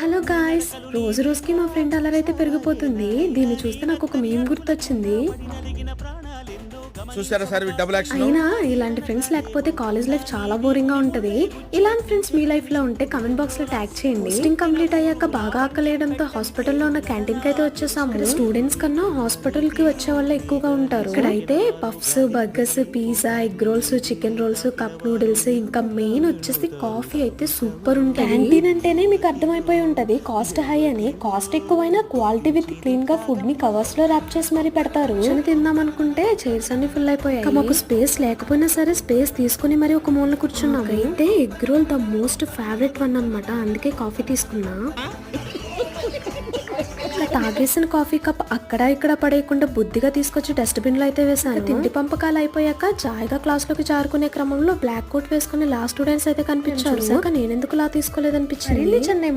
Hello guys, రోజు రోజుకి మా ఫ్రెండ్ అలరైతే పెరిగిపోతుంది. దీన్ని చూస్తే నాకు ఒక మీమ్ గుర్తొచ్చింది. చూసారా సార్ డబుల్ యాక్షన్. అయినా ఇలాంటి ఫ్రెండ్స్ లేకపోతే కాలేజ్ లైఫ్ చాలా బోరింగ్ గా ఉంటది. ఇలాంటి ఫ్రెండ్స్ మీ లైఫ్ లో ఉంటే కమెంట్ బాక్స్ లో ట్యాగ్ చేయండి. టెస్టింగ్ కంప్లీట్ అయ్యాక బాగా ఆకలేయడంతో హాస్పిటల్లో ఉన్న క్యాంటీన్ కి అయితే వచ్చేసాము. స్టూడెంట్స్ కన్నా హాస్పిటల్ కి వచ్చే వాళ్ళే ఎక్కువగా ఉంటారు. ఇక్కడైతే puffs, burgers, pizza, egg rolls, chicken roles, cup noodles, ఇంకా మెయిన్ వచ్చేసి కాఫీ అయితే సూపర్ ఉంటుంది. క్యాంటీన్ అంటేనే మీకు అర్థమైపోయి ఉంటది కాస్ట్ హై అని. కాస్ట్ ఎక్కువైనా క్వాలిటీ విత్ క్లీన్ గా ఫుడ్ ని కవర్స్ లో ర్యాప్ చేసి మరీ పెడతారు. తిందాం అనుకుంటే చైర్స్ అన్ని ఫుల్ అయిపోయాయి. మాకు స్పేస్ లేకపోయినా సరే స్పేస్ తీసుకుని మరి ఒక మూల కూర్చున్నాం. అయితే egg role the most favourite one అన్నమాట, అందుకే కాఫీ తీసుకున్నా. తాగేసిన కాఫీ కప్ అక్కడ ఇక్కడ పడేయకుండా బుద్ధిగా తీసుకొచ్చి డస్ట్బిన్ లో అయితే వేసాను. తిండి పంపకాలు అయిపోయాక జాయిగా క్లాస్ లోకి జారుకునే క్రమంలో బ్లాక్ కోట్ వేసుకుని లాస్ట్ స్టూడెంట్స్ అయితే కనిపించారు. నేనెందుకు లా తీసుకోలేదనిపించింది. చెన్నై